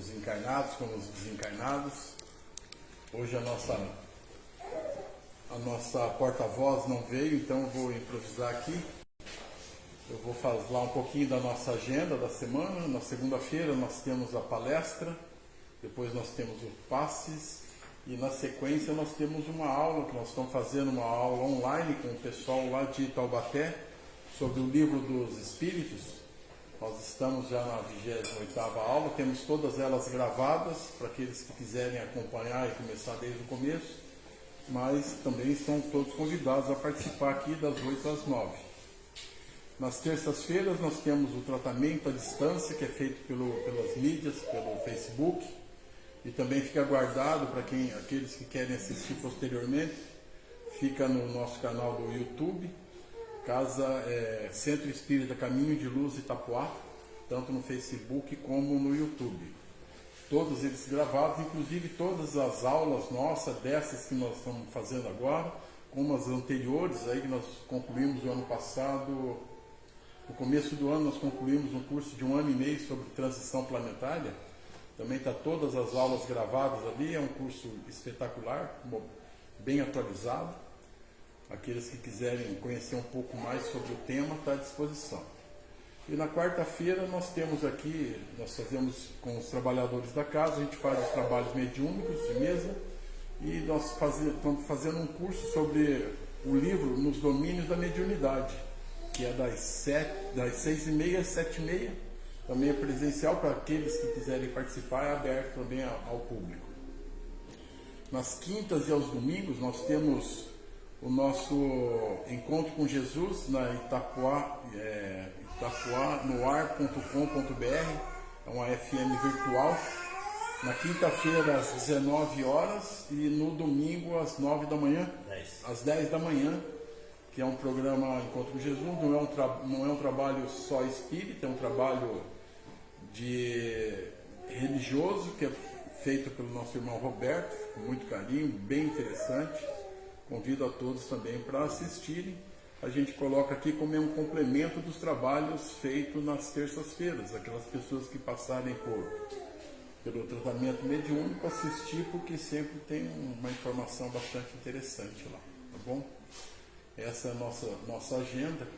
os encarnados como os desencarnados. Hoje a nossa porta-voz não veio, então eu vou improvisar aqui. Eu vou falar um pouquinho da nossa agenda da semana. Na segunda-feira nós temos a palestra, depois nós temos o passes e na sequência nós temos uma aula que nós estamos fazendo, uma aula online com o pessoal lá de Taubaté sobre o Livro dos Espíritos. Nós estamos já na 28ª aula, temos todas elas gravadas para aqueles que quiserem acompanhar e começar desde o começo, mas também estão todos convidados a participar aqui das 8 às 9. Nas terças-feiras nós temos o tratamento à distância, que é feito pelas mídias, pelo Facebook, e também fica guardado para aqueles que querem assistir posteriormente, fica no nosso canal do YouTube, Centro Espírita Caminho de Luz Itapuá, tanto no Facebook como no YouTube. Todos eles gravados, inclusive todas as aulas nossas, dessas que nós estamos fazendo agora, como as anteriores, aí que nós concluímos no ano passado, no começo do ano nós concluímos um curso de 1 ano e meio sobre transição planetária. Também está todas as aulas gravadas ali, é um curso espetacular, bem atualizado. Aqueles que quiserem conhecer um pouco mais sobre o tema, está à disposição. E na quarta-feira nós temos aqui, nós fazemos com os trabalhadores da casa, a gente faz os trabalhos mediúnicos de mesa e nós estamos fazendo um curso sobre o livro Nos Domínios da Mediunidade, que é das 6h30 às 7h30, também é presencial para aqueles que quiserem participar, é aberto também ao público. Nas quintas e aos domingos nós temos o nosso encontro com Jesus na itapuanoar.com.br, é uma FM virtual, na quinta-feira às 19 horas e no domingo às 9 da manhã, às 10 da manhã, que é um programa Encontro com Jesus, não é um trabalho só espírita, é um trabalho religioso, que é feito pelo nosso irmão Roberto, com muito carinho, bem interessante. Convido a todos também para assistirem. A gente coloca aqui como um complemento dos trabalhos feitos nas terças-feiras. Aquelas pessoas que passarem pelo tratamento mediúnico, assistir, porque sempre tem uma informação bastante interessante lá, tá bom? Essa é a nossa agenda.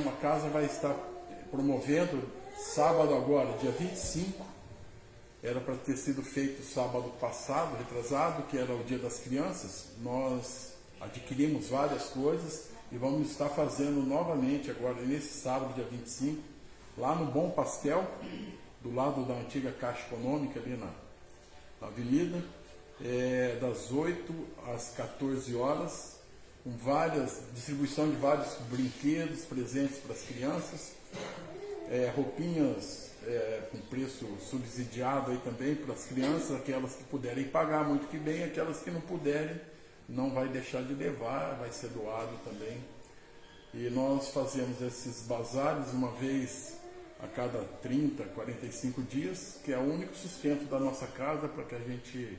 A casa vai estar promovendo sábado agora, dia 25, era para ter sido feito sábado passado, retrasado, que era o Dia das Crianças. Nós adquirimos várias coisas e vamos estar fazendo novamente agora, nesse sábado, dia 25, lá no Bom Pastel, do lado da antiga Caixa Econômica, ali na avenida, das 8 às 14 horas, com distribuição de vários brinquedos, presentes para as crianças, roupinhas com preço subsidiado aí também para as crianças, aquelas que puderem pagar muito que bem, aquelas que não puderem, não vai deixar de levar, vai ser doado também. E nós fazemos esses bazares uma vez a cada 30, 45 dias, que é o único sustento da nossa casa para que a gente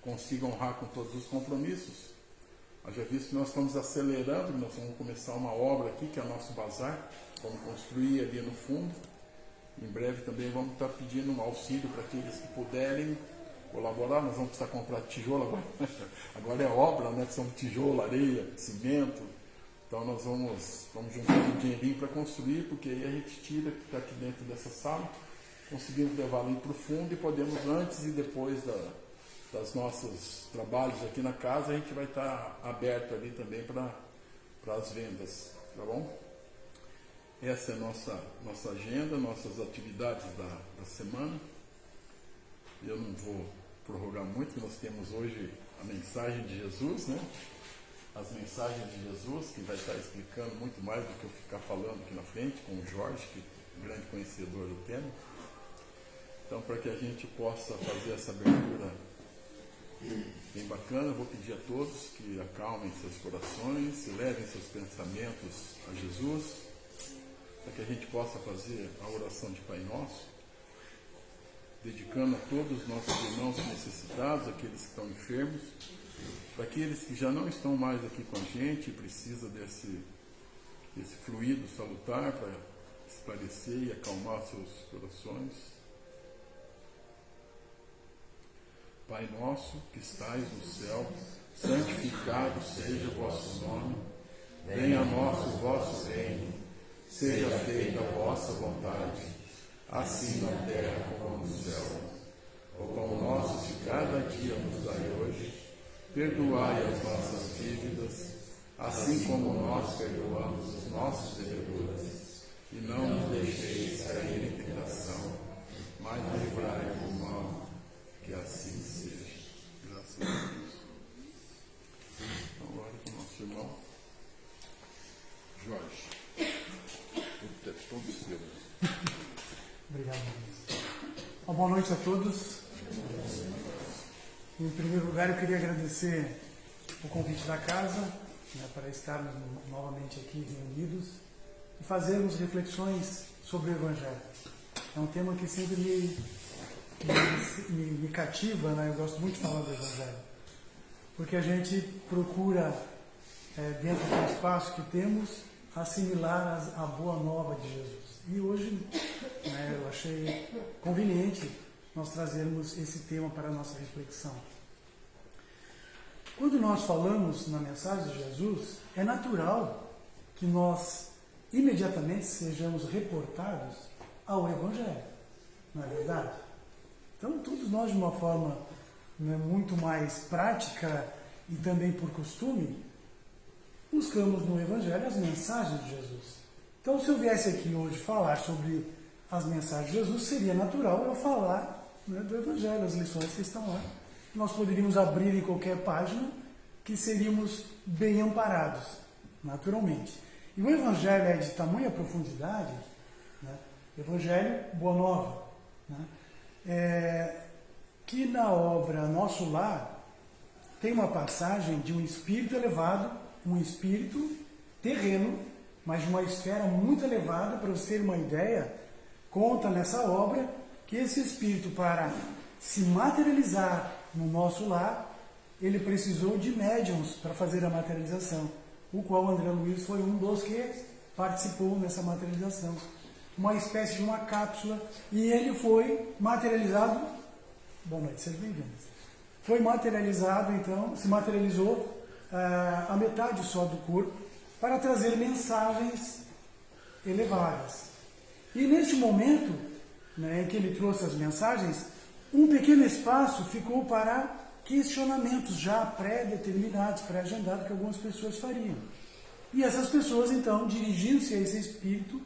consiga honrar com todos os compromissos. Já visto que nós estamos acelerando, nós vamos começar uma obra aqui, que é o nosso bazar, vamos construir ali no fundo. Em breve também vamos estar pedindo um auxílio para aqueles que puderem colaborar. Nós vamos precisar comprar tijolo agora. Agora é obra, né? São tijolo, areia, cimento. Então nós vamos juntar um dinheirinho para construir, porque aí a gente tira que está aqui dentro dessa sala, conseguimos levar ali para o fundo e podemos, antes e depois das nossos trabalhos aqui na casa, a gente vai estar aberto ali também para as vendas, tá bom? Essa é a nossa agenda, nossas atividades da semana. Eu não vou prorrogar muito, nós temos hoje a mensagem de Jesus, né? As mensagens de Jesus, que vai estar explicando muito mais do que eu ficar falando aqui na frente, com o Jorge, que é um grande conhecedor do tema. Então, para que a gente possa fazer essa abertura bem bacana, eu vou pedir a todos que acalmem seus corações, levem seus pensamentos a Jesus, para que a gente possa fazer a oração de Pai Nosso, dedicando a todos os nossos irmãos necessitados, aqueles que estão enfermos, para aqueles que já não estão mais aqui com a gente e precisam desse fluido salutar para esclarecer e acalmar seus corações. Pai nosso, que estais no céu, santificado seja o vosso nome. Venha a nós o vosso reino. Seja feita a vossa vontade, assim na terra como no céu. O pão nosso de cada dia nos dai hoje. Perdoai as nossas dívidas, assim como nós perdoamos os nossos devedores. E não nos deixeis cair em tentação, mas livrai do mal, que assim seja. Graças a Deus. Então, agora com o nosso irmão Jorge. O texto todo seu. Obrigado, Luiz. Boa noite a todos. Em primeiro lugar, eu queria agradecer o convite da casa, né, para estarmos novamente aqui reunidos e fazermos reflexões sobre o Evangelho. É um tema que sempre me cativa, né? Eu gosto muito de falar do Evangelho, porque a gente procura, dentro do espaço que temos, assimilar a boa nova de Jesus. E hoje, né, eu achei conveniente nós trazermos esse tema para a nossa reflexão. Quando nós falamos na mensagem de Jesus, é natural que nós imediatamente sejamos reportados ao Evangelho, não é verdade? Então, todos nós, de uma forma, né, muito mais prática e também por costume, buscamos no Evangelho as mensagens de Jesus. Então, se eu viesse aqui hoje falar sobre as mensagens de Jesus, seria natural eu falar, né, do Evangelho, as lições que estão lá. Nós poderíamos abrir em qualquer página que seríamos bem amparados, naturalmente. E o Evangelho é de tamanha profundidade, né, Evangelho Boa Nova, né, que na obra Nosso Lar tem uma passagem de um espírito elevado, um espírito terreno, mas de uma esfera muito elevada. Para você ter uma ideia, conta nessa obra que esse espírito, para se materializar no nosso lar, ele precisou de médiums para fazer a materialização, o qual André Luiz foi um dos que participou nessa materialização. Uma espécie de uma cápsula, e ele foi materializado. Boa noite, sejam bem-vindos. Foi materializado, então, se materializou a metade só do corpo, para trazer mensagens elevadas. E neste momento, né, em que ele trouxe as mensagens, um pequeno espaço ficou para questionamentos já pré-determinados, pré-agendados, que algumas pessoas fariam. E essas pessoas, então, dirigindo-se a esse espírito,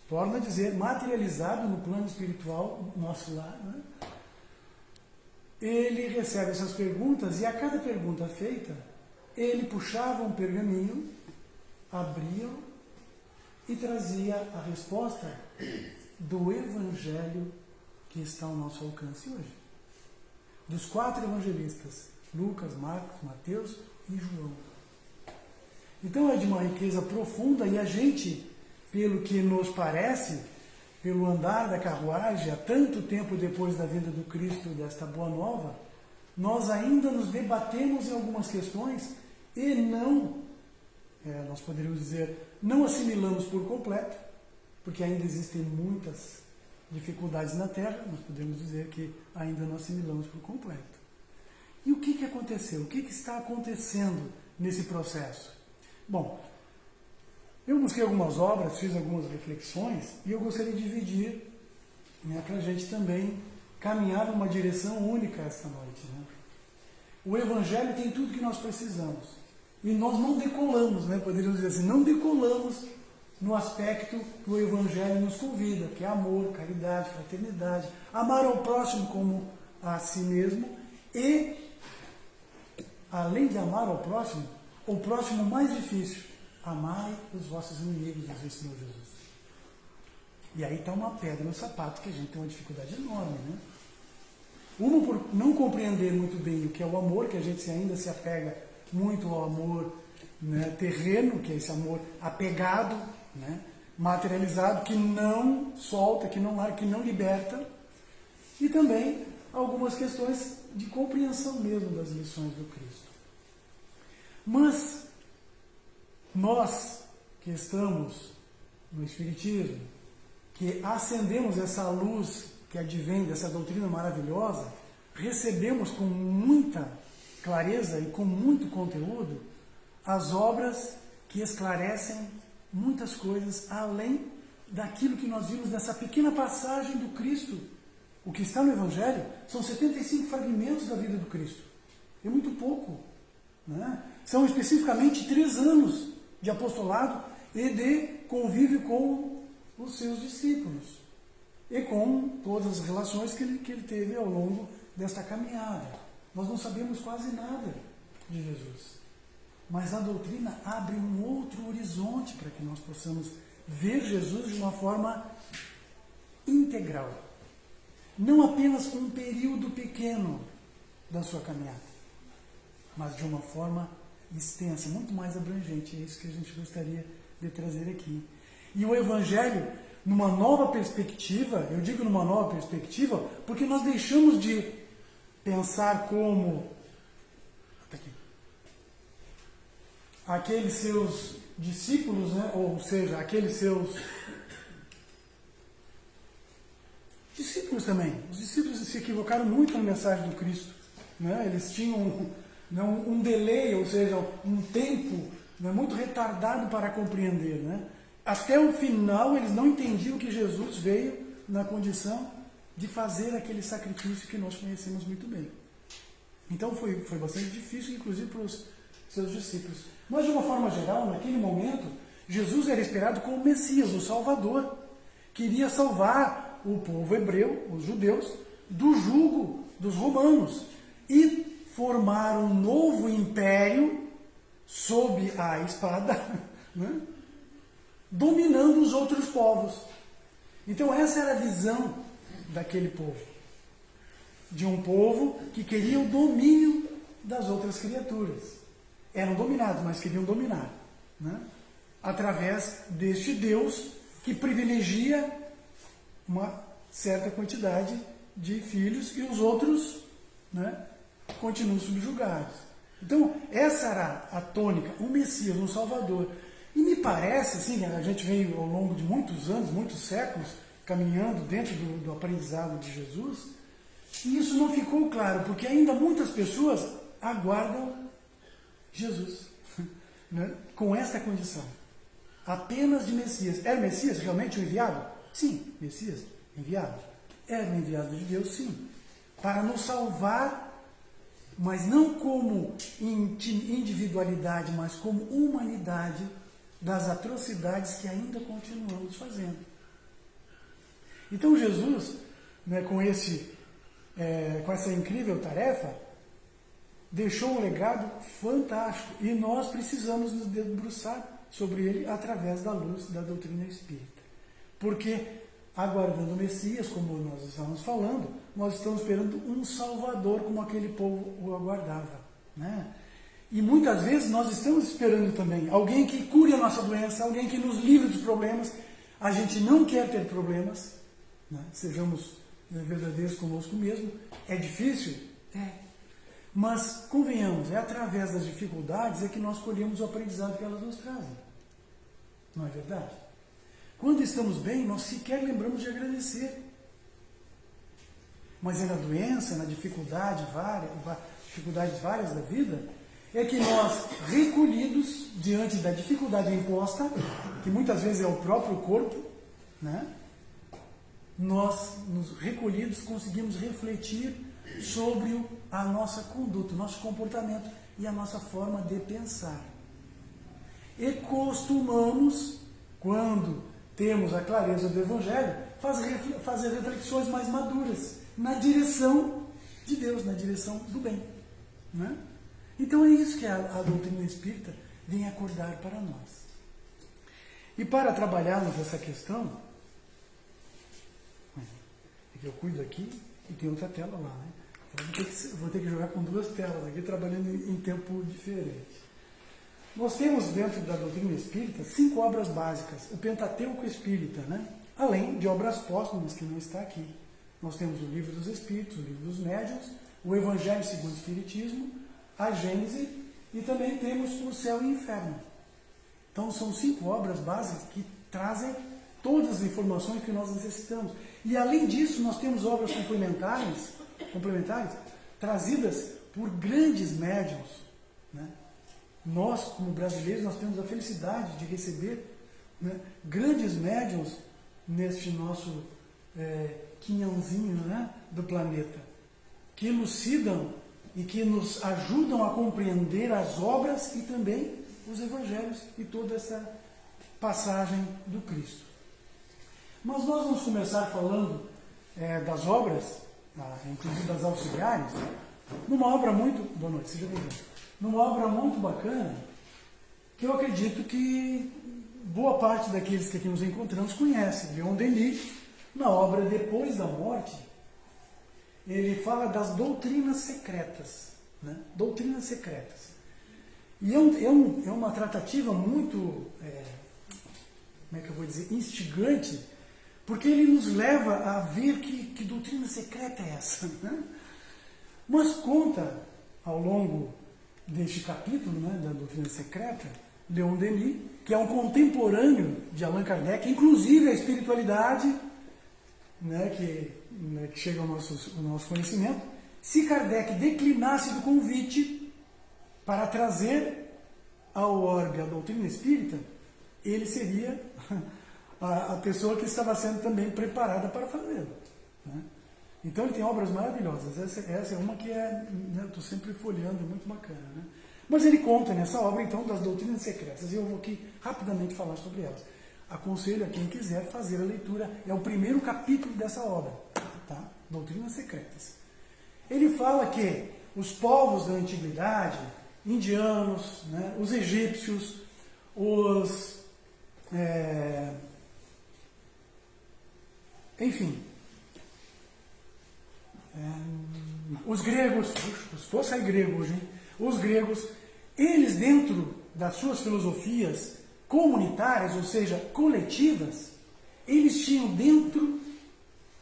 torna a dizer, materializado no plano espiritual, nosso lar, né? Ele recebe essas perguntas, e a cada pergunta feita, ele puxava um pergaminho, abria e trazia a resposta do Evangelho que está ao nosso alcance hoje. Dos 4 evangelistas, Lucas, Marcos, Mateus e João. Então é de uma riqueza profunda, e a gente, pelo que nos parece, pelo andar da carruagem, há tanto tempo depois da vinda do Cristo, desta boa nova, nós ainda nos debatemos em algumas questões e não, nós poderíamos dizer, não assimilamos por completo, porque ainda existem muitas dificuldades na Terra, nós podemos dizer que ainda não assimilamos por completo. E o que aconteceu? O que está acontecendo nesse processo? Bom, eu busquei algumas obras, fiz algumas reflexões, e eu gostaria de dividir, né, para a gente também caminhar numa direção única esta noite. Né? O Evangelho tem tudo que nós precisamos. E nós não decolamos, né, poderíamos dizer assim, não decolamos no aspecto que o Evangelho nos convida, que é amor, caridade, fraternidade, amar ao próximo como a si mesmo e, além de amar ao próximo, o próximo mais difícil, amai os vossos inimigos, nos ensinou Jesus. E aí está uma pedra no sapato, que a gente tem uma dificuldade enorme, né? Uma por não compreender muito bem o que é o amor, que a gente ainda se apega muito ao amor, né, terreno, que é esse amor apegado, né, materializado, que não solta, que não larga, que não liberta, e também algumas questões de compreensão mesmo das lições do Cristo. Mas nós que estamos no Espiritismo, que acendemos essa luz que advém dessa doutrina maravilhosa, recebemos com muita clareza e com muito conteúdo as obras que esclarecem muitas coisas além daquilo que nós vimos nessa pequena passagem do Cristo. O que está no Evangelho são 75 fragmentos da vida do Cristo. É muito pouco. Né? São especificamente 3 anos de apostolado e de convívio com os seus discípulos. E com todas as relações que ele teve ao longo desta caminhada. Nós não sabemos quase nada de Jesus. Mas a doutrina abre um outro horizonte para que nós possamos ver Jesus de uma forma integral. Não apenas um período pequeno da sua caminhada, mas de uma forma extensa, muito mais abrangente. É isso que a gente gostaria de trazer aqui. E o Evangelho, numa nova perspectiva, eu digo numa nova perspectiva, porque nós deixamos de pensar como aqueles seus discípulos, né? Ou seja, aqueles seus discípulos também. Os discípulos se equivocaram muito na mensagem do Cristo. Né? Eles tinham um delay, ou seja, um tempo, né, muito retardado para compreender. Né? Até o final eles não entendiam que Jesus veio na condição de fazer aquele sacrifício que nós conhecemos muito bem. Então foi bastante difícil, inclusive para os seus discípulos. Mas de uma forma geral, naquele momento, Jesus era esperado como o Messias, o Salvador, que iria salvar o povo hebreu, os judeus, do jugo dos romanos e formar um novo império sob a espada, né? Dominando os outros povos. Então essa era a visão daquele povo. De um povo que queria o domínio das outras criaturas. Eram dominados, mas queriam dominar. Né? Através deste Deus que privilegia uma certa quantidade de filhos e os outros, né, continuam subjugados. Então, essa era a tônica, um Messias, um Salvador. E me parece, assim, a gente veio ao longo de muitos anos, muitos séculos, caminhando dentro do aprendizado de Jesus, e isso não ficou claro, porque ainda muitas pessoas aguardam Jesus, né, com esta condição, apenas de Messias. Era Messias realmente o enviado? Sim, Messias, enviado. Era o enviado de Deus, sim, para nos salvar, mas não como individualidade, mas como humanidade das atrocidades que ainda continuamos fazendo. Então Jesus, né, com essa incrível tarefa, deixou um legado fantástico e nós precisamos nos debruçar sobre ele através da luz da doutrina espírita. Porque, aguardando o Messias, como nós estamos falando, nós estamos esperando um Salvador como aquele povo o aguardava. Né? E muitas vezes nós estamos esperando também alguém que cure a nossa doença, alguém que nos livre dos problemas. A gente não quer ter problemas, né? Sejamos verdadeiros conosco mesmo. É difícil? É. Mas, convenhamos, é através das dificuldades que nós colhemos o aprendizado que elas nos trazem. Não é verdade? Quando estamos bem, nós sequer lembramos de agradecer. Mas é na doença, na dificuldades várias da vida, é que nós, recolhidos diante da dificuldade imposta, que muitas vezes é o próprio corpo, né? Nós, recolhidos, conseguimos refletir sobre a nossa conduta, o nosso comportamento e a nossa forma de pensar. E costumamos, quando temos a clareza do Evangelho, fazer reflexões mais maduras na direção de Deus, na direção do bem. Né? Então é isso que a doutrina espírita vem acordar para nós. E para trabalharmos essa questão, é que eu cuido aqui e tem outra tela lá, né? Vou ter que jogar com 2 telas aqui, trabalhando em tempo diferente. Nós temos dentro da doutrina espírita 5 obras básicas, o Pentateuco espírita, né? Além de obras póstumas que não está aqui. Nós temos o Livro dos Espíritos, o Livro dos Médiuns, o Evangelho segundo o Espiritismo, a Gênese e também temos o Céu e o Inferno. Então são 5 obras básicas que trazem todas as informações que nós necessitamos. E além disso, nós temos obras complementares complementares, trazidas por grandes médiuns, né? Nós, como brasileiros, nós temos a felicidade de receber, né, grandes médiuns neste nosso quinhãozinho, né, do planeta, que elucidam e que nos ajudam a compreender as obras e também os evangelhos e toda essa passagem do Cristo. Mas nós vamos começar falando das obras, inclusive das auxiliares, numa obra muito... Boa noite, seja bem-vindo. Numa obra muito bacana, que eu acredito que boa parte daqueles que aqui nos encontramos conhecem. Leon Denis, na obra Depois da Morte, ele fala das doutrinas secretas, né? Doutrinas secretas. E é uma tratativa muito, como é que eu vou dizer, instigante, porque ele nos leva a ver que doutrina secreta é essa, né? Mas conta, ao longo deste capítulo, né, da doutrina secreta, Leon Denis, que é um contemporâneo de Allan Kardec, inclusive a espiritualidade, né, que chega ao nosso conhecimento, se Kardec declinasse do convite para trazer ao orbe a doutrina espírita, ele seria a pessoa que estava sendo também preparada para fazê-lo, né? Então ele tem obras maravilhosas. Essa é uma que eu estou sempre folheando, muito bacana, né? Mas ele conta nessa obra, então, das doutrinas secretas. E eu vou aqui rapidamente falar sobre elas. Aconselho a quem quiser fazer a leitura. É o primeiro capítulo dessa obra, tá? Doutrinas secretas. Ele fala que os povos da antiguidade, indianos, né, os egípcios, enfim, os gregos, estou a sair grego hoje, hein? Os gregos, eles dentro das suas filosofias comunitárias, ou seja, coletivas, eles tinham dentro,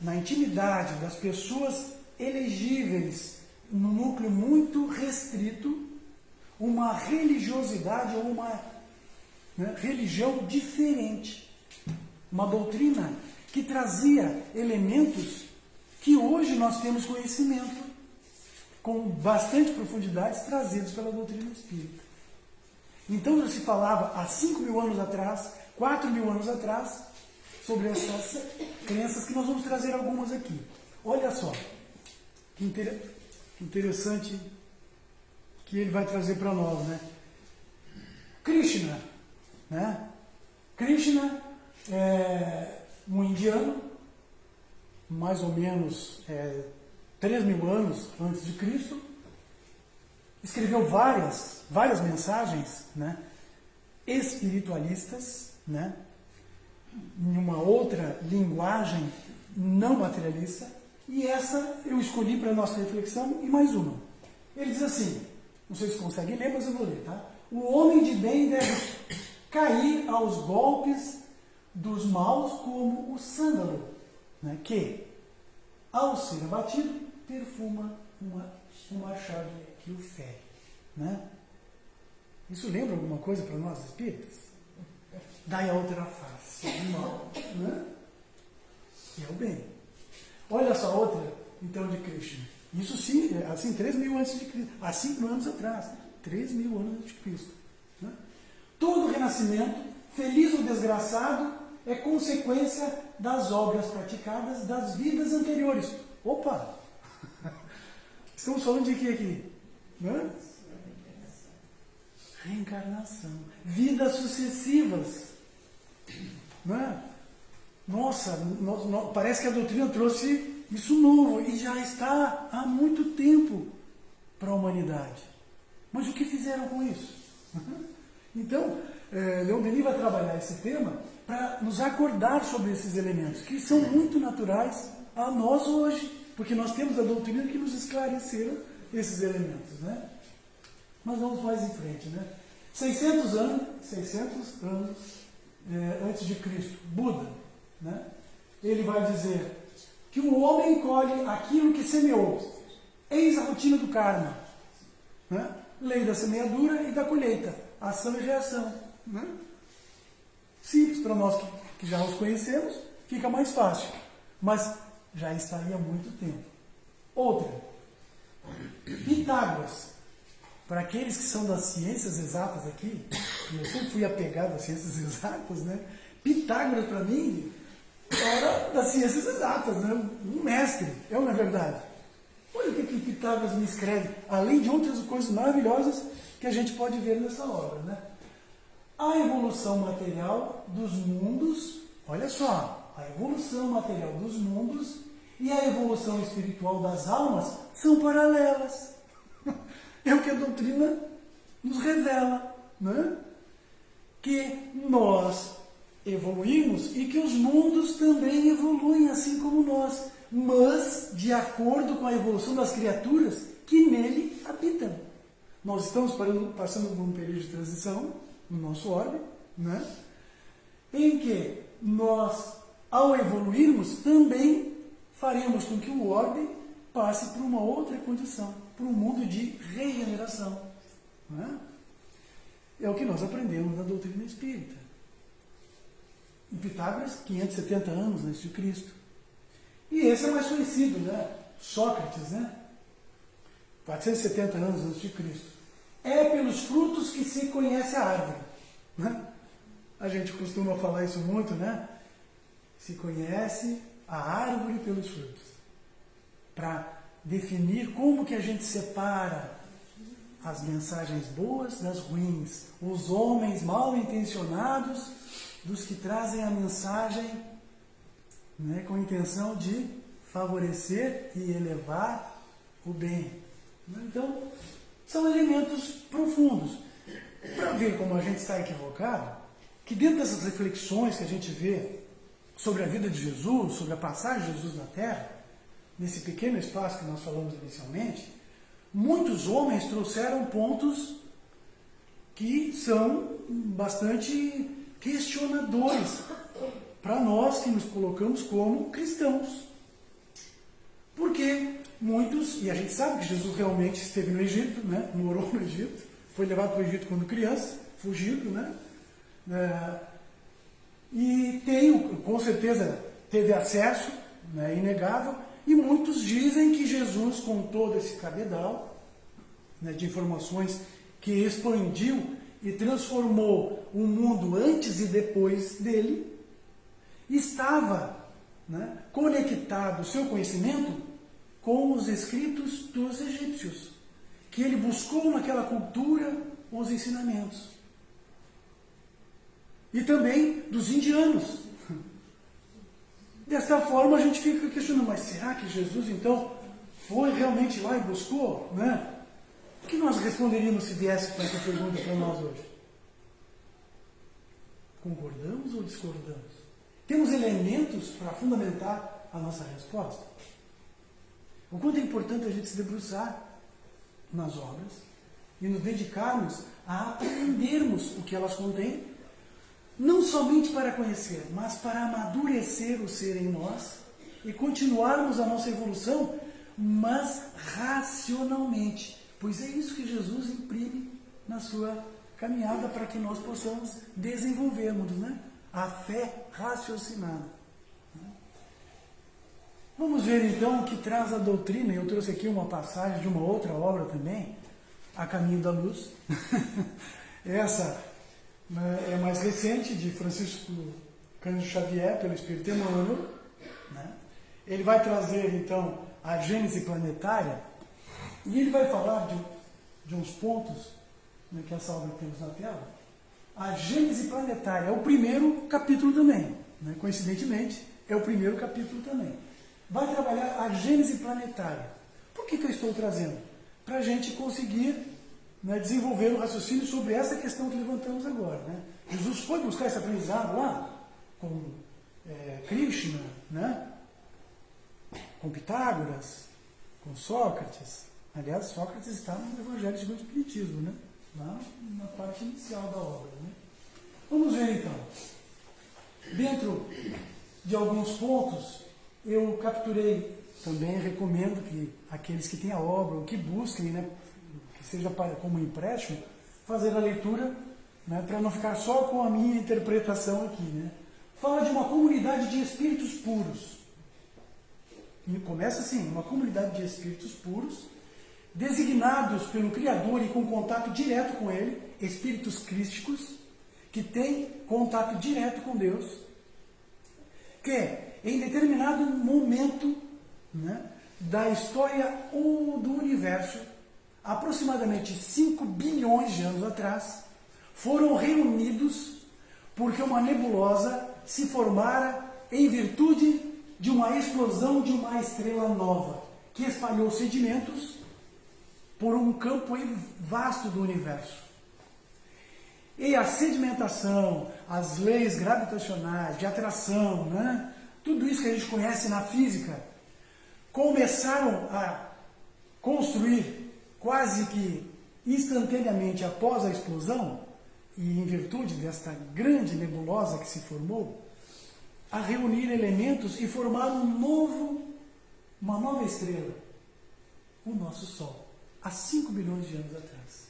na intimidade das pessoas elegíveis, num núcleo muito restrito, uma religiosidade ou uma, né, religião diferente. Uma doutrina que trazia elementos que hoje nós temos conhecimento, com bastante profundidade, trazidos pela doutrina espírita. Então já se falava há 5.000 anos atrás, 4.000 anos atrás, sobre essas crenças que nós vamos trazer algumas aqui. Olha só, que interessante que ele vai trazer para nós, né? Krishna, né? Krishna é um indiano, mais ou menos 3.000 anos antes de Cristo, escreveu várias mensagens, né, espiritualistas, né, em uma outra linguagem não materialista, e essa eu escolhi para a nossa reflexão, e mais uma. Ele diz assim, não sei se conseguem ler, mas eu vou ler, tá? O homem de bem deve cair aos golpes dos maus como o sândalo, né, que, ao ser abatido, perfuma um machado que o fere, né? Isso lembra alguma coisa para nós espíritas? Daí a outra face do mal, né? Que é o bem. Olha só outra, então, de Krishna. Isso sim, assim, 3.000 antes de Cristo, há 5.000 anos atrás, 3.000 anos antes de Cristo, né? Todo renascimento, feliz ou desgraçado, é consequência das obras praticadas das vidas anteriores. Opa! Estamos falando de que aqui? Né? Reencarnação. Vidas sucessivas. Né? Nossa, parece que a doutrina trouxe isso novo e já está há muito tempo para a humanidade. Mas o que fizeram com isso? Então, Leon Denis vai trabalhar esse tema para nos acordar sobre esses elementos, que são muito naturais a nós hoje, porque nós temos a doutrina que nos esclareceram esses elementos, né? Mas vamos mais em frente, né? 600 anos antes de Cristo, Buda, né? Ele vai dizer que o homem colhe aquilo que semeou. Eis a rotina do karma, né? Lei da semeadura e da colheita, ação e reação, né? Simples para nós que já os conhecemos, fica mais fácil, mas já está aí há muito tempo. Outra, Pitágoras. Para aqueles que são das ciências exatas aqui, eu sempre fui apegado às ciências exatas, né? Pitágoras, para mim, era das ciências exatas, né? Um mestre, não é verdade? Olha o que Pitágoras me escreve, além de outras coisas maravilhosas que a gente pode ver nessa obra, né? A evolução material dos mundos, olha só, a evolução material dos mundos e a evolução espiritual das almas são paralelas. É o que a doutrina nos revela, né? Que nós evoluímos e que os mundos também evoluem assim como nós, mas de acordo com a evolução das criaturas que nele habitam. Nós estamos passando por um período de transição no nosso orbe, né? Em que nós, ao evoluirmos, também faremos com que o orbe passe por uma outra condição, por um mundo de regeneração. Né? É o que nós aprendemos na doutrina espírita. Em Pitágoras, 570 anos antes de Cristo. E esse é o mais conhecido, né? Sócrates, né? 470 anos antes de Cristo. É pelos frutos que se conhece a árvore. Né? A gente costuma falar isso muito, né? Se conhece a árvore pelos frutos. Para definir como que a gente separa as mensagens boas das ruins, os homens mal intencionados dos que trazem a mensagem, né, com a intenção de favorecer e elevar o bem. Então, são elementos profundos. Para ver como a gente está equivocado, que dentro dessas reflexões que a gente vê sobre a vida de Jesus, sobre a passagem de Jesus na Terra, nesse pequeno espaço que nós falamos inicialmente, muitos homens trouxeram pontos que são bastante questionadores para nós que nos colocamos como cristãos. Porque muitos, e a gente sabe que Jesus realmente esteve no Egito, né? Morou no Egito, foi levado para o Egito quando criança, fugido, né? E com certeza teve acesso, né, inegável, e muitos dizem que Jesus, com todo esse cabedal, né, de informações que expandiu e transformou o mundo antes e depois dele, estava, né, conectado o seu conhecimento com os escritos dos egípcios, que ele buscou naquela cultura os ensinamentos. E também dos indianos. Desta forma a gente fica questionando, mas será que Jesus então foi realmente lá e buscou? Né? O que nós responderíamos se viesse com essa pergunta para nós hoje? Concordamos ou discordamos? Temos elementos para fundamentar a nossa resposta? O quanto é importante a gente se debruçar nas obras e nos dedicarmos a aprendermos o que elas contêm, não somente para conhecer, mas para amadurecer o ser em nós e continuarmos a nossa evolução, mas racionalmente. Pois é isso que Jesus imprime na sua caminhada para que nós possamos desenvolvermos, né? A fé raciocinada. Vamos ver então o que traz a doutrina. Eu trouxe aqui uma passagem de uma outra obra também, A Caminho da Luz. Essa é mais recente, de Francisco Cândido Xavier, pelo Espírito Emmanuel. Né? Ele vai trazer então a Gênese planetária e ele vai falar de uns pontos, né, que essa obra que temos na tela. A Gênese planetária é o primeiro capítulo também, né? Coincidentemente, é o primeiro capítulo também. Vai trabalhar a Gênese planetária. Por que eu estou trazendo? Para a gente conseguir, né, desenvolver o raciocínio sobre essa questão que levantamos agora. Né? Jesus foi buscar esse aprendizado lá com Krishna, né? Com Pitágoras, com Sócrates. Aliás, Sócrates está no Evangelho segundo o Espiritismo, né? Lá na parte inicial da obra. Né? Vamos ver então. Dentro de alguns pontos, eu capturei, também recomendo que aqueles que têm a obra, ou que busquem, né, que seja como empréstimo, fazer a leitura, né, para não ficar só com a minha interpretação aqui. Né. Fala de uma comunidade de espíritos puros. Começa assim, uma comunidade de espíritos puros, designados pelo Criador e com contato direto com Ele, espíritos crísticos, que têm contato direto com Deus, que em determinado momento, né, da história ou do universo, aproximadamente 5 bilhões de anos atrás, foram reunidos porque uma nebulosa se formara em virtude de uma explosão de uma estrela nova, que espalhou sedimentos por um campo vasto do universo. E a sedimentação, as leis gravitacionais, de atração, né? Tudo isso que a gente conhece na física, começaram a construir quase que instantaneamente após a explosão, e em virtude desta grande nebulosa que se formou, a reunir elementos e formar uma nova estrela, o nosso Sol, há 5 bilhões de anos atrás.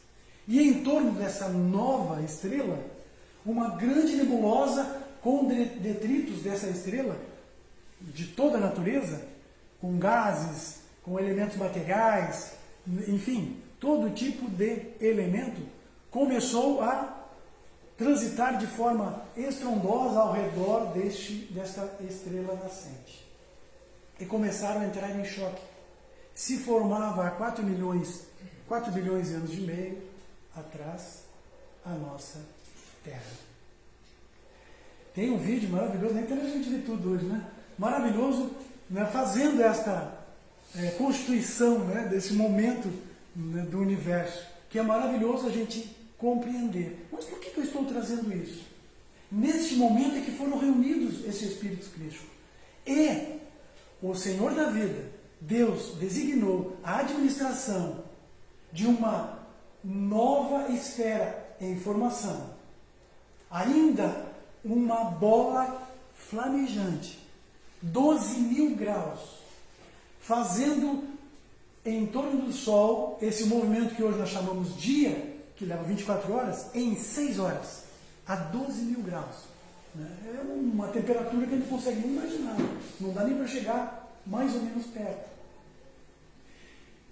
E em torno dessa nova estrela, uma grande nebulosa com detritos dessa estrela, de toda a natureza, com gases, com elementos materiais, enfim, todo tipo de elemento, começou a transitar de forma estrondosa ao redor desta estrela nascente. E começaram a entrar em choque. Se formava há 4 bilhões de anos e meio atrás a nossa Terra. Tem um vídeo maravilhoso, na internet a gente vê tudo hoje, né? Maravilhoso, né? Fazendo esta constituição, né? Desse momento, né? Do universo, que é maravilhoso a gente compreender. Mas por que eu estou trazendo isso? Neste momento é que foram reunidos esses espíritos crísticos. E o Senhor da vida, Deus, designou a administração de uma nova esfera em formação. Ainda uma bola flamejante, 12.000 graus, fazendo em torno do Sol esse movimento que hoje nós chamamos dia, que leva 24 horas, em 6 horas, a 12.000 graus. É uma temperatura que a gente não consegue nem imaginar. Não dá nem para chegar mais ou menos perto.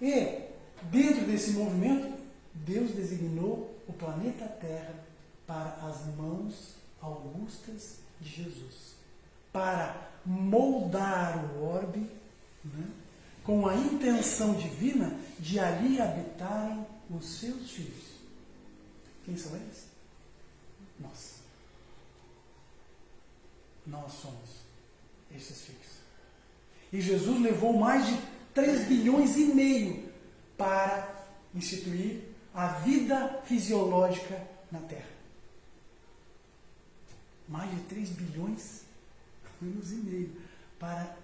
E, dentro desse movimento, Deus designou o planeta Terra para as mãos augustas de Jesus, para moldar o orbe, né, com a intenção divina de ali habitarem os seus filhos. Quem são eles? Nós. Nós somos esses filhos. E Jesus levou mais de 3 bilhões e meio para instituir a vida fisiológica na Terra. Mais de 3 bilhões e meio para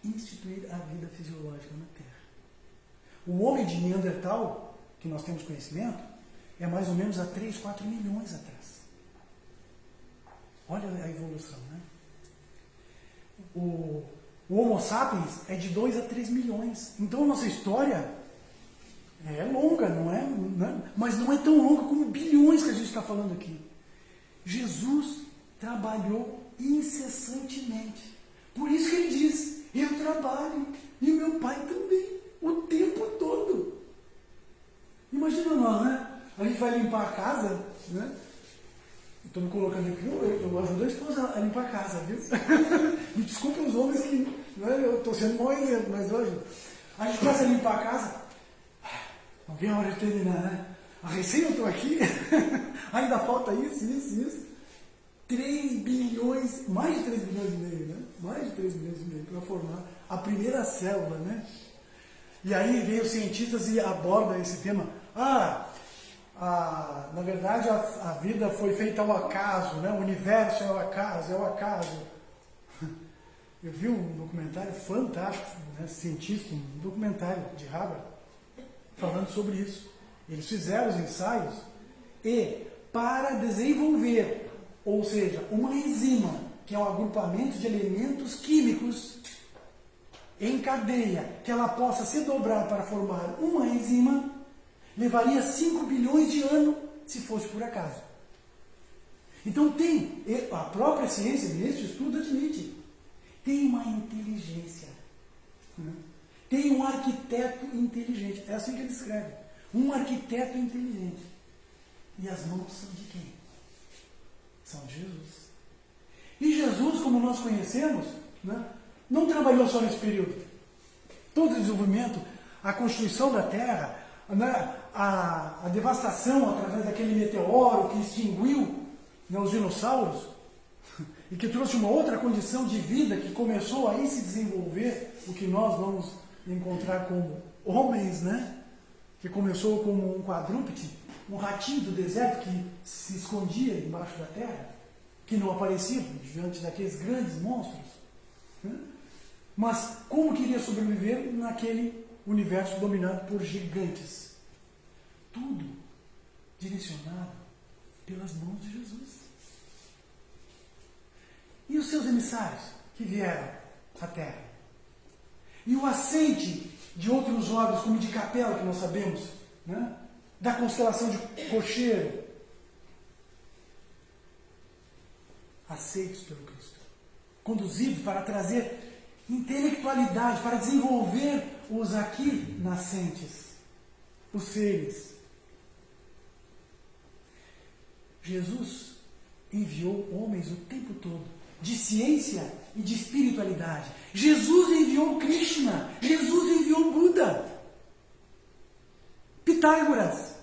instituir a vida fisiológica na Terra. O homem de Neandertal, que nós temos conhecimento, é mais ou menos há 3, 4 milhões atrás. Olha a evolução, né? O Homo sapiens é de 2 a 3 milhões. Então a nossa história é longa, não é? Mas não é tão longa como bilhões que a gente está falando aqui. Jesus trabalhou incessantemente. Por isso que ele diz, eu trabalho e o meu pai também, o tempo todo. Imagina nós, né? A gente vai limpar a casa, né? Estou me colocando aqui, eu ajudo a esposa a limpar a casa, viu? Me desculpem os homens que, né, eu estou sendo um mau exemplo, mas hoje a gente começa a limpar a casa, não vem a hora de terminar, né? Recém eu estou aqui, ainda falta isso. 3 bilhões, mais de 3 bilhões e meio, né? Mais de 3 bilhões e meio para formar a primeira célula, né? E aí vem os cientistas e abordam esse tema. Na verdade, a vida foi feita ao acaso, né? O universo é o acaso. Eu vi um documentário fantástico, né, científico, um documentário de Harvard, falando sobre isso. Eles fizeram os ensaios e, para desenvolver, ou seja, uma enzima, que é um agrupamento de elementos químicos em cadeia, que ela possa se dobrar para formar uma enzima, levaria 5 bilhões de anos se fosse por acaso. Então a própria ciência neste estudo admite, tem uma inteligência Né? Tem um arquiteto inteligente. É assim que ele escreve. Um arquiteto inteligente. E as mãos são de quem? São de Jesus. E Jesus, como nós conhecemos, né, não trabalhou só nesse período. Todo o desenvolvimento, a constituição da Terra, né, a devastação através daquele meteoro que extinguiu, né, os dinossauros e que trouxe uma outra condição de vida que começou a se desenvolver, o que nós vamos encontrar como homens, né? Que começou como um quadrúpede, um ratinho do deserto que se escondia embaixo da terra, que não aparecia diante daqueles grandes monstros, né? Mas como queria sobreviver naquele universo dominado por gigantes? Tudo direcionado pelas mãos de Jesus. E os seus emissários que vieram à Terra? E o assente de outros órgãos, como de Capela, que nós sabemos, né? Da constelação de Cocheiro, aceitos pelo Cristo, conduzidos para trazer intelectualidade, para desenvolver os aqui nascentes, os seres. Jesus enviou homens o tempo todo, de ciência e de espiritualidade. Jesus enviou Krishna, Jesus enviou Buda, Pitágoras,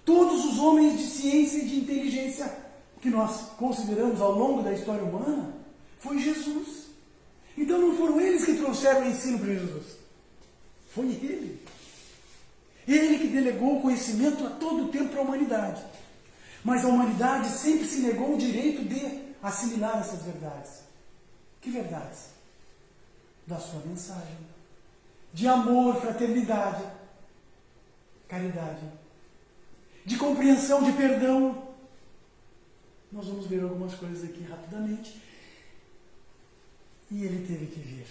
todos os homens de ciência e de inteligência que nós consideramos ao longo da história humana, foi Jesus. Então não foram eles que trouxeram o ensino para Jesus, foi Ele. Ele que delegou o conhecimento a todo o tempo para a humanidade. Mas a humanidade sempre se negou o direito de assimilar essas verdades. Que verdades? Da sua mensagem. De amor, fraternidade, caridade. De compreensão, de perdão. Nós vamos ver algumas coisas aqui rapidamente. E ele teve que vir.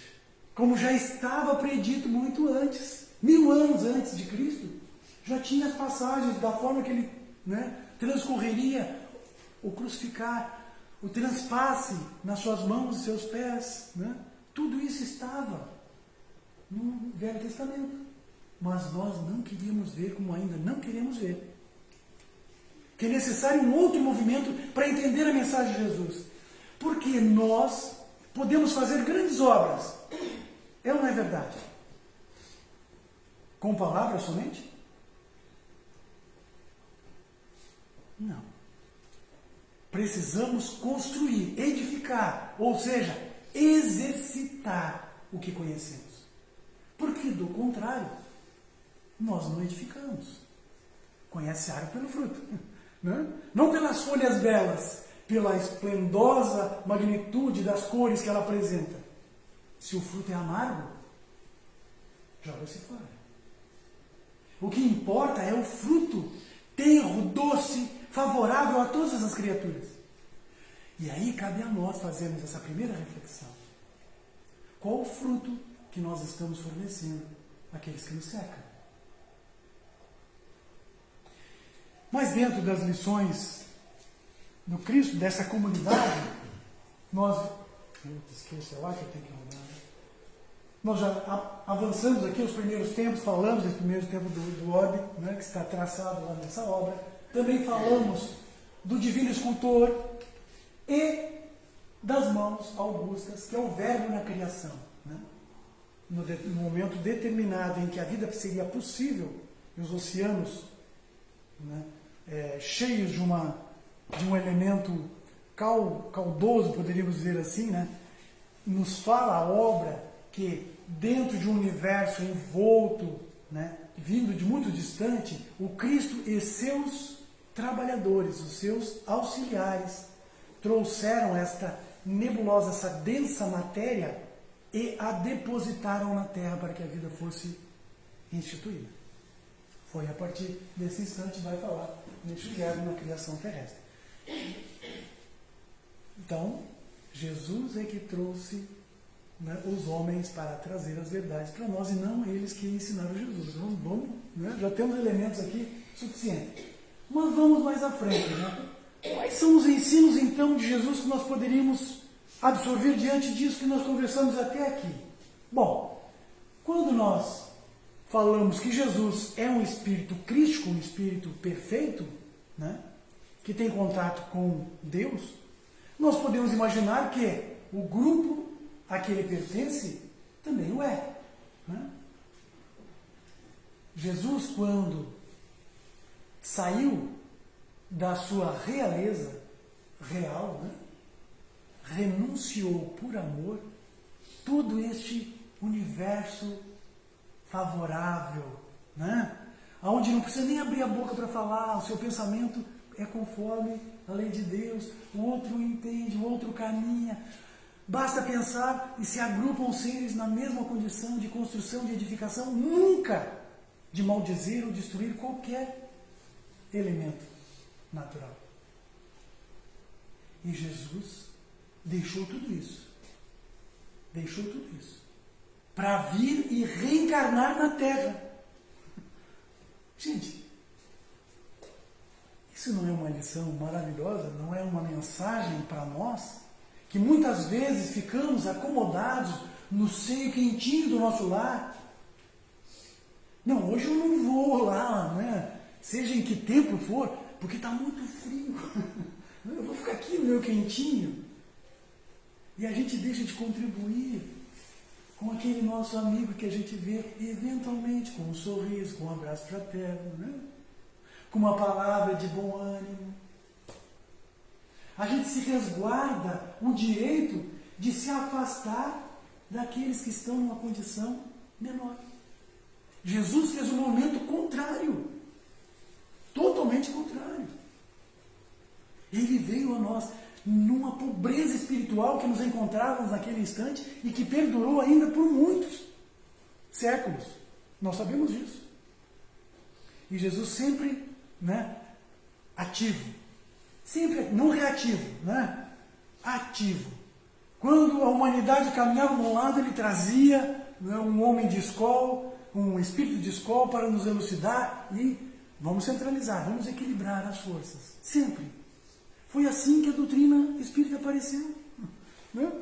Como já estava predito muito antes, 1000 anos antes de Cristo, já tinha as passagens da forma que ele, né, transcorreria o crucificar, o transpasse nas suas mãos e seus pés, né? Tudo isso estava no Velho Testamento. Mas nós não queríamos ver, como ainda não queremos ver. Que é necessário um outro movimento para entender a mensagem de Jesus. Porque nós podemos fazer grandes obras. É ou não é verdade? Com palavras somente? Não. Precisamos construir, edificar, ou seja, exercitar o que conhecemos. Porque, do contrário, nós não edificamos. Conhece a árvore pelo fruto. Né? Não pelas folhas belas, pela esplendosa magnitude das cores que ela apresenta. Se o fruto é amargo, joga-se fora. O que importa é o fruto tenro, doce, favorável a todas as criaturas. E aí cabe a nós fazermos essa primeira reflexão. Qual o fruto que nós estamos fornecendo àqueles que nos cercam? Mas dentro das lições do Cristo, dessa comunidade, nós... Esqueça lá que eu tenho que mudar. Nós já avançamos aqui os primeiros tempos, falamos dos primeiros tempos do orbe, né, que está traçado lá nessa obra. Também falamos do divino escultor e das mãos augustas, que é o verbo na criação. Né? No momento determinado em que a vida seria possível, e os oceanos, né, cheios de um elemento caudoso, poderíamos dizer assim, né, nos fala a obra que dentro de um universo envolto, né, vindo de muito distante, o Cristo e seus trabalhadores, os seus auxiliares, trouxeram esta nebulosa, essa densa matéria e a depositaram na Terra para que a vida fosse instituída. Foi a partir desse instante vai falar neste verbo na criação terrestre. Então, Jesus é que trouxe, né, os homens para trazer as verdades para nós e não eles que ensinaram Jesus. Vamos, né, já temos elementos aqui suficientes. Mas vamos mais à frente. Né? Quais são os ensinos então de Jesus que nós poderíamos absorver diante disso que nós conversamos até aqui? Bom, Quando nós falamos que Jesus é um espírito crístico, um espírito perfeito, né, que tem contato com Deus, nós podemos imaginar que o grupo a que ele pertence também o é. Né? Jesus, quando saiu da sua realeza real, né, renunciou por amor todo este universo favorável, né? Onde não precisa nem abrir a boca para falar, o seu pensamento é conforme a lei de Deus, o outro entende, o outro caminha. Basta pensar e se agrupam seres na mesma condição de construção, de edificação, nunca de maldizer ou destruir qualquer elemento natural. E Jesus deixou tudo isso. Deixou tudo isso. Para vir e reencarnar na Terra. Gente, isso não é uma lição maravilhosa? Não é uma mensagem para nós? Que muitas vezes ficamos acomodados no seio quentinho do nosso lar. Não, hoje eu não vou lá, né? Seja em que tempo for, porque está muito frio. Eu vou ficar aqui no meu quentinho. E a gente deixa de contribuir com aquele nosso amigo que a gente vê eventualmente com um sorriso, com um abraço fraterno, né? Com uma palavra de bom ânimo. A gente se resguarda o direito de se afastar daqueles que estão numa condição menor. Jesus fez um movimento contrário. Totalmente contrário. Ele veio a nós numa pobreza espiritual que nos encontrávamos naquele instante e que perdurou ainda por muitos séculos. Nós sabemos disso. E Jesus sempre, né, ativo. Sempre, não reativo, né? Ativo. Quando a humanidade caminhava de um lado, ele trazia, né, um homem de escola, um espírito de escola para nos elucidar e vamos centralizar, vamos equilibrar as forças. Sempre. Foi assim que a doutrina espírita apareceu. Né?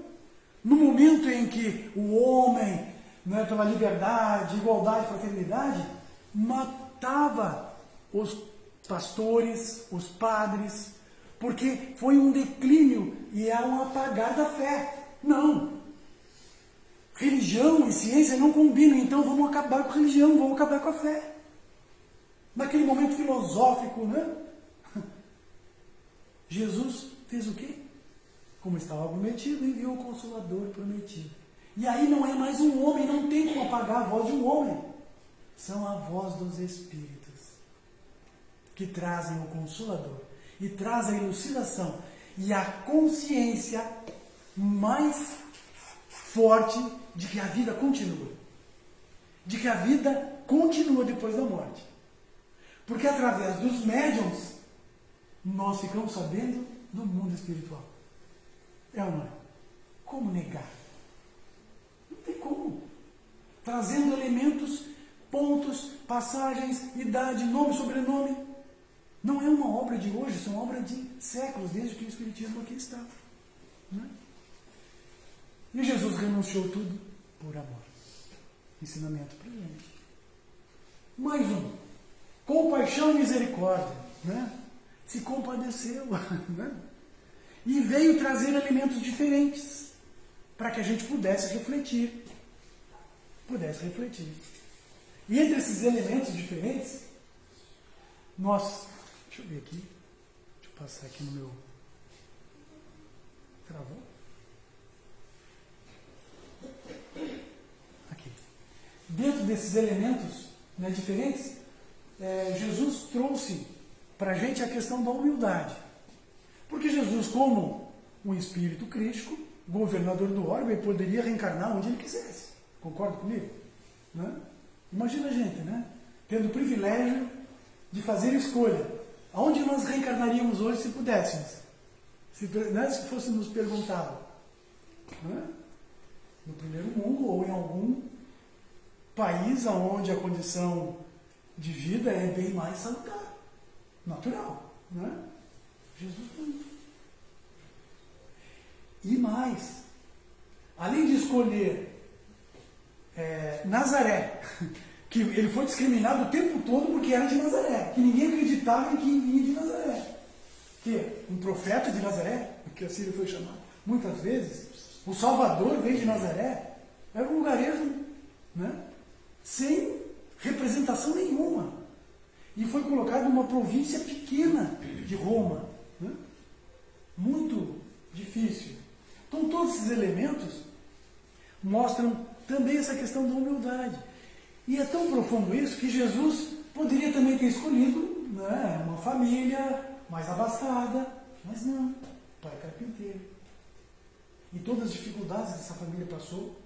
No momento em que o homem, né, pela liberdade, igualdade, fraternidade, matava os pastores, os padres, porque foi um declínio e é um apagar da fé. Não. Religião e ciência não combinam, então vamos acabar com a religião, vamos acabar com a fé. Naquele momento filosófico, né? Jesus fez o quê? Como estava prometido, enviou o Consolador prometido. E aí não é mais um homem, não tem como apagar a voz de um homem. São a voz dos Espíritos, que trazem o Consolador e trazem a elucidação e a consciência mais forte de que a vida continua. De que a vida continua depois da morte. Porque através dos médiuns, nós ficamos sabendo do mundo espiritual. É ou não é? Como negar? Não tem como. Trazendo elementos, pontos, passagens, idade, nome, sobrenome. Não é uma obra de hoje, são obras de séculos, desde que o Espiritismo aqui está. Né? E Jesus renunciou tudo por amor. Ensinamento para gente. Mais um. Compaixão e misericórdia. Né? Se compadeceu, né? E veio trazer elementos diferentes para que a gente pudesse refletir. E entre esses elementos diferentes, nós... Deixa eu ver aqui. Deixa eu passar aqui no meu... Travou? Aqui. Dentro desses elementos, né, diferentes, Jesus trouxe para a gente a questão da humildade. Porque Jesus, como um espírito crístico, governador do orbe, ele poderia reencarnar onde ele quisesse. Concorda comigo? Né? Imagina a gente, né? Tendo o privilégio de fazer escolha. Aonde nós reencarnaríamos hoje se pudéssemos? Se fosse nos perguntado. Né? No primeiro mundo ou em algum país onde a condição de vida é bem mais salutar. Natural, né? Jesus foi. E mais, além de escolher Nazaré, que ele foi discriminado o tempo todo porque era de Nazaré, que ninguém acreditava em quem vinha de Nazaré. Que um profeta de Nazaré, que assim ele foi chamado muitas vezes, o Salvador veio de Nazaré, era um lugarejo, né, sem representação nenhuma. E foi colocado numa província pequena de Roma. Né? Muito difícil. Então todos esses elementos mostram também essa questão da humildade. E é tão profundo isso que Jesus poderia também ter escolhido, né, uma família mais abastada, mas não, pai carpinteiro. E todas as dificuldades que essa família passou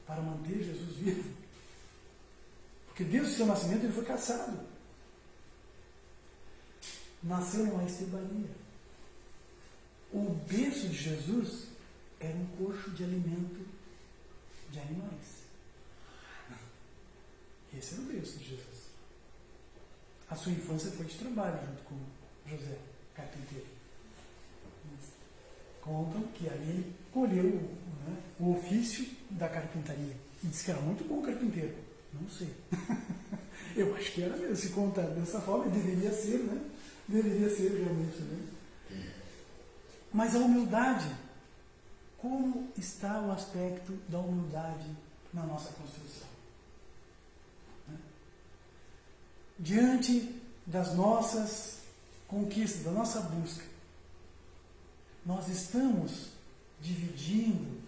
para manter Jesus vivo. Porque desde o seu nascimento ele foi caçado. Nasceu numa estebaria. O berço de Jesus era um coxo de alimento de animais. Esse era o berço de Jesus. A sua infância foi de trabalho junto com José, carpinteiro. Contam que ali ele colheu, né, o ofício da carpintaria. E disse que era muito bom carpinteiro. Não sei. Eu acho que era mesmo. Se contar dessa forma, deveria ser, né? Deveria ser realmente, né? Mas a humildade, como está o aspecto da humildade na nossa construção? Né? Diante das nossas conquistas, da nossa busca, nós estamos dividindo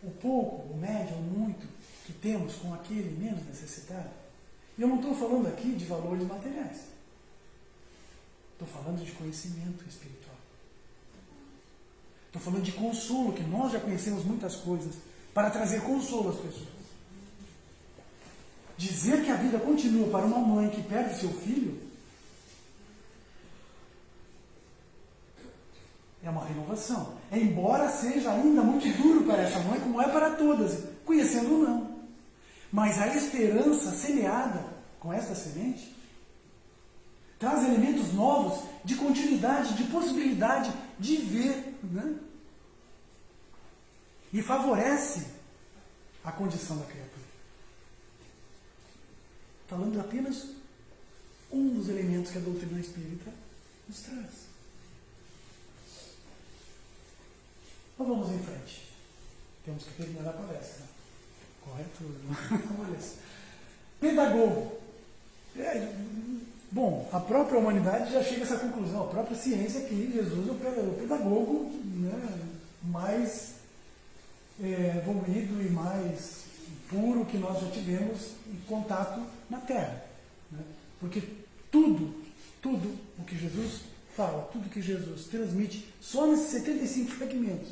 o pouco, o médio, o muito que temos com aquele menos necessitado? E eu não estou falando aqui de valores materiais. Estou falando de conhecimento espiritual. Estou falando de consolo, que nós já conhecemos muitas coisas, para trazer consolo às pessoas. Dizer que a vida continua para uma mãe que perde seu filho é uma renovação. Embora seja ainda muito duro para essa mãe, como é para todas, conhecendo ou não. Mas a esperança semeada com esta semente traz elementos novos de continuidade, de possibilidade de ver, né? E favorece a condição da criatura. Falando apenas um dos elementos que a doutrina espírita nos traz. Então vamos em frente. Temos que terminar a palestra. Correto? Pedagogo. Bom, a própria humanidade já chega a essa conclusão, a própria ciência, que Jesus é o pedagogo, né, mais evoluído e mais puro que nós já tivemos em contato na Terra. Né? Porque tudo o que Jesus fala, tudo que Jesus transmite, só nesses 75 fragmentos.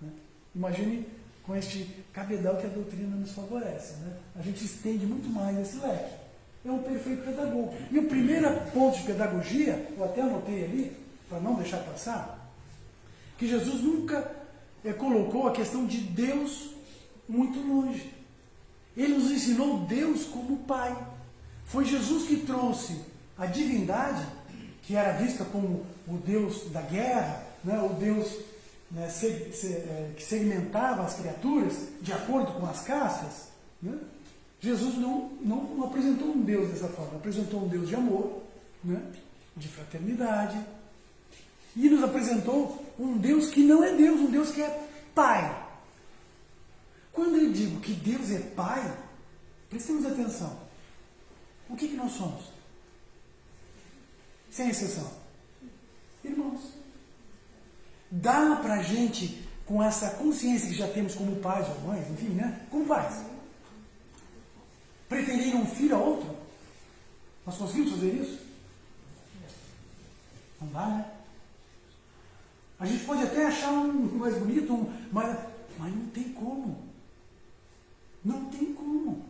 Né? Imagine com este cabedal que a doutrina nos favorece. Né? A gente estende muito mais esse leque. É um perfeito pedagogo. E o primeiro ponto de pedagogia, eu até anotei ali, para não deixar passar, que Jesus nunca colocou a questão de Deus muito longe. Ele nos ensinou Deus como Pai. Foi Jesus que trouxe a divindade, que era vista como o Deus da guerra, né, o Deus, né, que segmentava as criaturas de acordo com as castas. Né? Jesus não apresentou um Deus dessa forma, apresentou um Deus de amor, né, de fraternidade, e nos apresentou um Deus que não é Deus, um Deus que é Pai. Quando eu digo que Deus é Pai, prestemos atenção. O que nós somos? Sem exceção. Irmãos. Dá para a gente, com essa consciência que já temos como pais ou mães, enfim, né? Como pais, preferir um filho a outro? Nós conseguimos fazer isso? Não dá, né? A gente pode até achar um mais bonito, mas não tem como. Não tem como.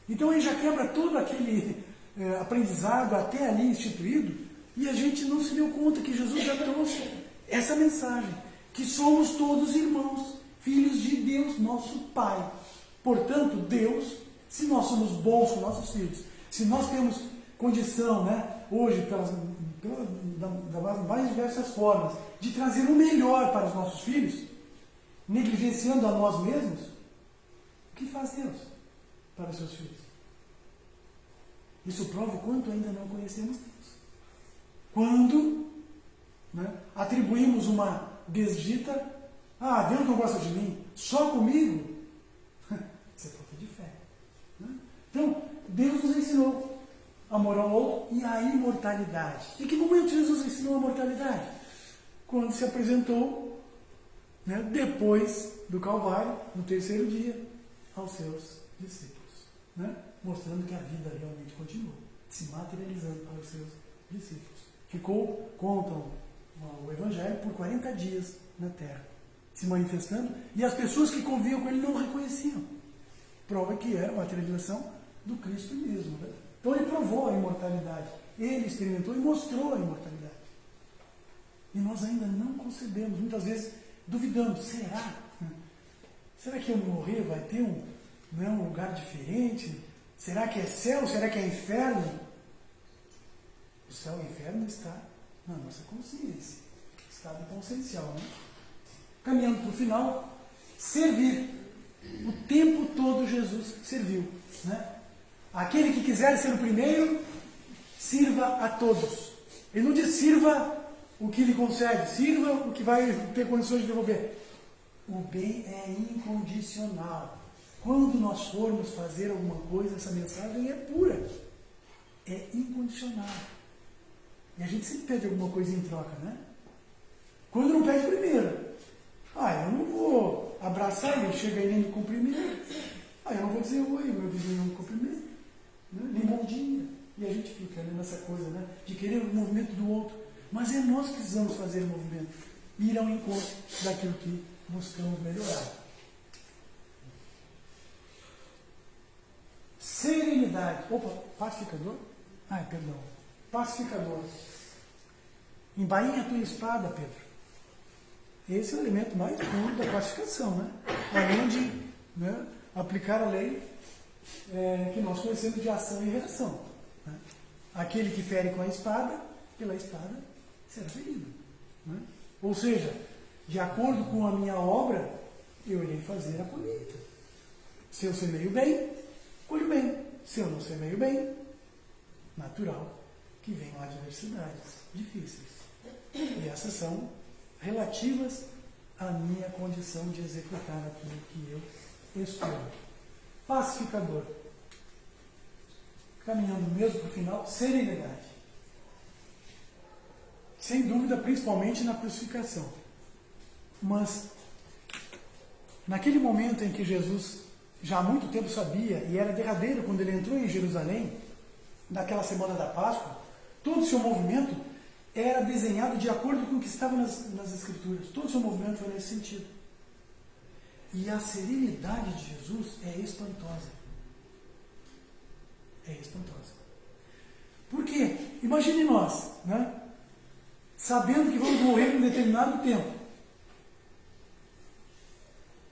Então aí já quebra todo aquele aprendizado até ali instituído, e a gente não se deu conta que Jesus já trouxe essa mensagem, que somos todos irmãos, filhos de Deus, nosso Pai. Portanto, Deus, se nós somos bons com nossos filhos, se nós temos condição, né, hoje, das mais diversas formas, de trazer o melhor para os nossos filhos, negligenciando a nós mesmos, que faz Deus para os seus filhos. Isso prova o quanto ainda não conhecemos Deus. Quando, né, atribuímos uma desdita, Deus não gosta de mim, só comigo, isso é falta de fé. Né? Então, Deus nos ensinou amor ao outro e a imortalidade. Em que momento Jesus ensinou a mortalidade? Quando se apresentou, né, depois do Calvário, no terceiro dia, aos seus discípulos, né, mostrando que a vida realmente continuou, se materializando para os seus discípulos. Contam o Evangelho, por 40 dias na terra, se manifestando, e as pessoas que conviviam com ele não o reconheciam. Prova que era a materialização do Cristo mesmo. Né? Então ele provou a imortalidade, ele experimentou e mostrou a imortalidade. E nós ainda não concebemos, muitas vezes duvidamos, será? Será que eu morrer vai ter um lugar diferente? Será que é céu? Será que é inferno? O céu e o inferno está na nossa consciência, estado consciencial. Né? Caminhando para o final, servir. O tempo todo Jesus serviu. Né? Aquele que quiser ser o primeiro, sirva a todos. Ele não diz sirva o que lhe concede, sirva o que vai ter condições de devolver. O bem é incondicional. Quando nós formos fazer alguma coisa, essa mensagem é pura. É incondicional. E a gente sempre pede alguma coisa em troca, né? Quando não pede primeiro. Eu não vou abraçar ele, chega ele e me cumprimenta. Eu não vou dizer oi, meu vizinho não me cumprimenta. Né? Nem bom dia. E a gente fica, né, nessa coisa, né, de querer o movimento do outro. Mas é nós que precisamos fazer o movimento. Ir ao encontro daquilo que buscamos melhorar. Serenidade. Pacificador? Perdão. Pacificador. Embainha a tua espada, Pedro. Esse é o elemento mais puro da pacificação, né? Além de, né, aplicar a lei que nós conhecemos de ação e reação. Né? Aquele que fere com a espada, pela espada será ferido. Né? Ou seja, de acordo com a minha obra, eu irei fazer a colheita. Se eu semeio bem, colho bem. Se eu não semeio bem, natural que venham adversidades difíceis. E essas são relativas à minha condição de executar aquilo que eu escolho. Pacificador. Caminhando mesmo para o final, serenidade. Sem dúvida, principalmente na crucificação. Mas, naquele momento em que Jesus já há muito tempo sabia, e era derradeiro quando ele entrou em Jerusalém, naquela semana da Páscoa, todo o seu movimento era desenhado de acordo com o que estava nas Escrituras. Todo o seu movimento foi nesse sentido. E a serenidade de Jesus é espantosa. É espantosa. Por quê? Imagine nós, né? Sabendo que vamos morrer em um determinado tempo.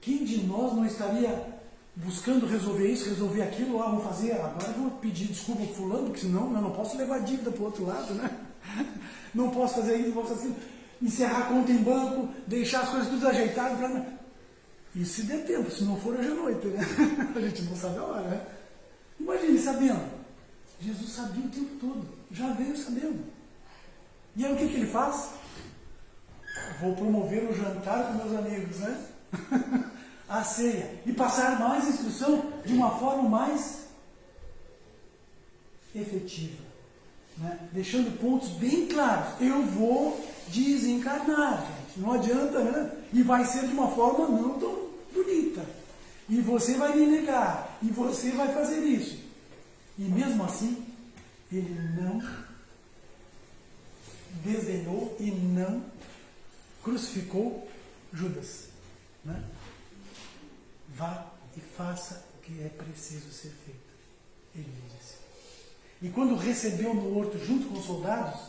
Quem de nós não estaria buscando resolver isso, resolver aquilo? Vou fazer, agora eu vou pedir desculpa para fulano, porque senão eu não posso levar a dívida para o outro lado, né? Não posso fazer isso, não posso fazer aquilo. Encerrar a conta em banco, deixar as coisas tudo ajeitadas. E se der tempo, se não for hoje à noite, né? A gente não sabe a hora, né? Imagine sabendo. Jesus sabia o tempo todo, já veio sabendo. E aí o que ele faz? Vou promover o jantar com meus amigos, né? A ceia. E passar mais instrução de uma forma mais efetiva. Né? Deixando pontos bem claros. Eu vou desencarnar, gente. Não adianta, né? E vai ser de uma forma não tão bonita. E você vai me negar. E você vai fazer isso. E mesmo assim, ele não desdenhou e não crucificou Judas. Né? Vá e faça o que é preciso ser feito. Ele disse. E quando recebeu no horto junto com os soldados,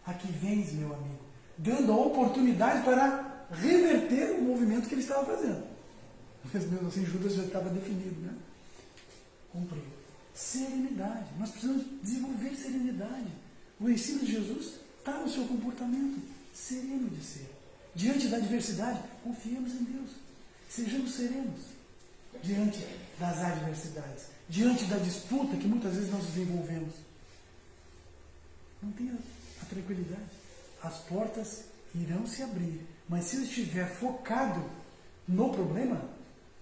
aqui vens, meu amigo, dando a oportunidade para reverter o movimento que ele estava fazendo. Mas mesmo assim, Judas já estava definido, né? Cumpriu. Serenidade. Nós precisamos desenvolver serenidade. O ensino de Jesus está no seu comportamento sereno de ser. Diante da adversidade, confiemos em Deus. Sejamos serenos. diante das adversidades, diante da disputa que muitas vezes nós desenvolvemos. Não tenha a tranquilidade. As portas irão se abrir, mas se eu estiver focado no problema,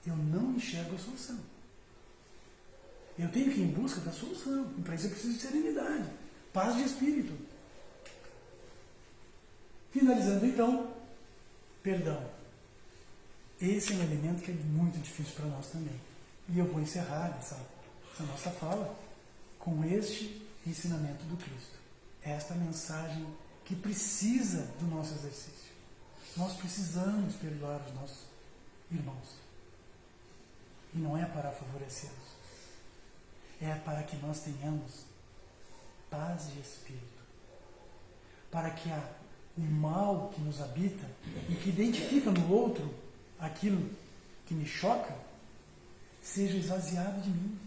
eu não enxergo a solução. Eu tenho que ir em busca da solução. E para isso eu preciso de serenidade, paz de espírito. Finalizando então, perdão. Esse é um elemento que é muito difícil para nós também. E eu vou encerrar essa nossa fala com este ensinamento do Cristo. Esta mensagem que precisa do nosso exercício. Nós precisamos perdoar os nossos irmãos. E não é para favorecê-los. É para que nós tenhamos paz de espírito. Para que o mal que nos habita e que identifica no outro aquilo que me choca, seja esvaziado de mim.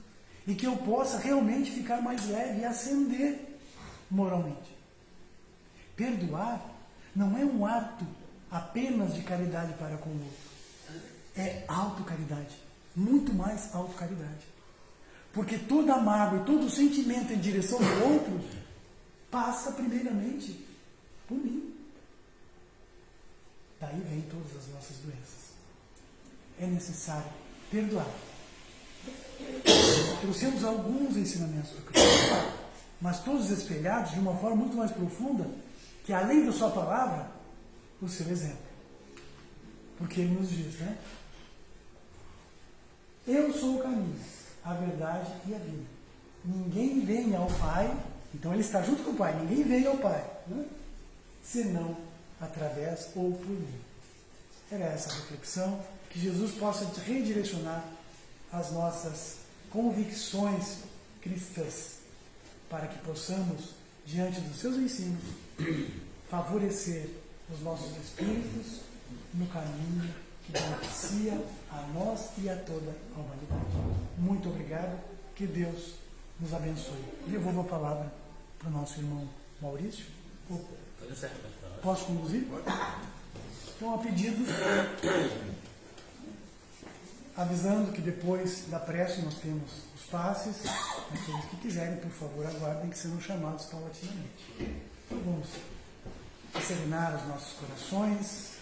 E que eu possa realmente ficar mais leve e ascender moralmente. Perdoar não é um ato apenas de caridade para com o outro. É autocaridade. Muito mais autocaridade. Porque toda a mágoa e todo o sentimento em direção ao outro passa primeiramente por mim. Daí vem todas as nossas doenças. É necessário perdoar. Trouxemos alguns ensinamentos do Cristo, mas todos espelhados de uma forma muito mais profunda, que além da sua palavra, o seu exemplo. Porque ele nos diz, né? Eu sou o caminho, a verdade e a vida. Ninguém vem ao Pai, então ele está junto com o Pai, ninguém vem ao Pai, né? Senão através ou por mim. Era essa a reflexão, que Jesus possa redirecionar as nossas convicções cristãs, para que possamos, diante dos seus ensinos, favorecer os nossos espíritos no caminho que beneficia a nós e a toda a humanidade. Muito obrigado, que Deus nos abençoe. Devolvo a palavra para o nosso irmão Maurício. Posso conduzir? Então, a pedido, avisando que depois da prece nós temos os passes. Aqueles que quiserem, por favor, aguardem que serão chamados paulatinamente. Então vamos serenar os nossos corações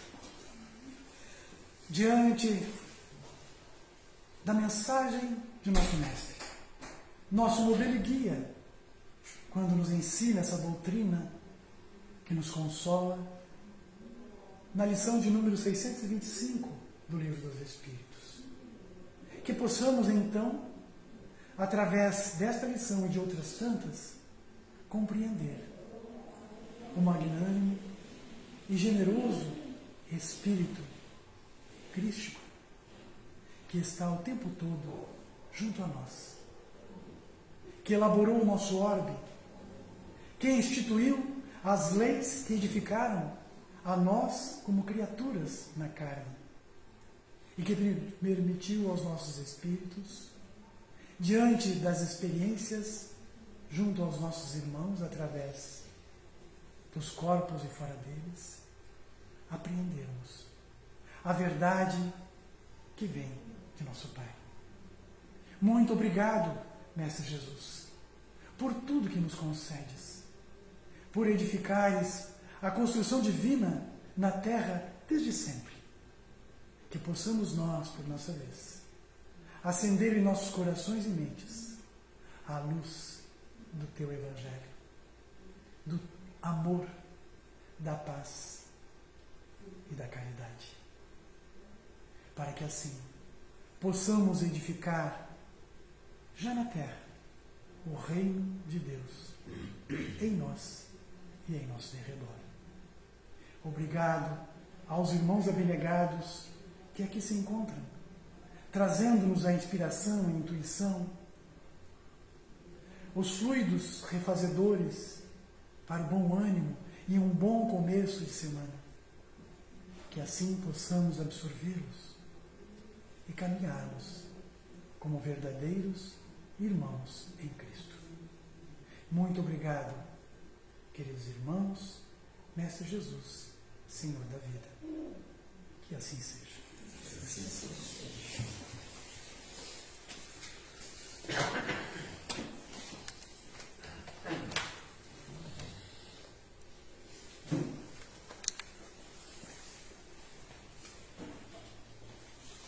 diante da mensagem de nosso Mestre, nosso modelo e guia, quando nos ensina essa doutrina que nos consola, na lição de número 625 do Livro dos Espíritos. Que possamos, então, através desta lição e de outras tantas, compreender o magnânimo e generoso Espírito crístico que está o tempo todo junto a nós, que elaborou o nosso orbe, que instituiu as leis que edificaram a nós como criaturas na carne, e que permitiu aos nossos espíritos, diante das experiências junto aos nossos irmãos, através dos corpos e fora deles, apreendermos a verdade que vem de nosso Pai. Muito obrigado, Mestre Jesus, por tudo que nos concedes, por edificares a construção divina na terra desde sempre. Que possamos nós, por nossa vez, acender em nossos corações e mentes a luz do Teu Evangelho, do amor, da paz e da caridade. Para que assim possamos edificar, já na terra, o reino de Deus em nós e em nosso derredor. Obrigado aos irmãos abnegados que aqui se encontram, trazendo-nos a inspiração, a intuição, os fluidos refazedores para o bom ânimo e um bom começo de semana. Que assim possamos absorvê-los e caminharmos como verdadeiros irmãos em Cristo. Muito obrigado, queridos irmãos, Mestre Jesus, Senhor da vida. Que assim seja.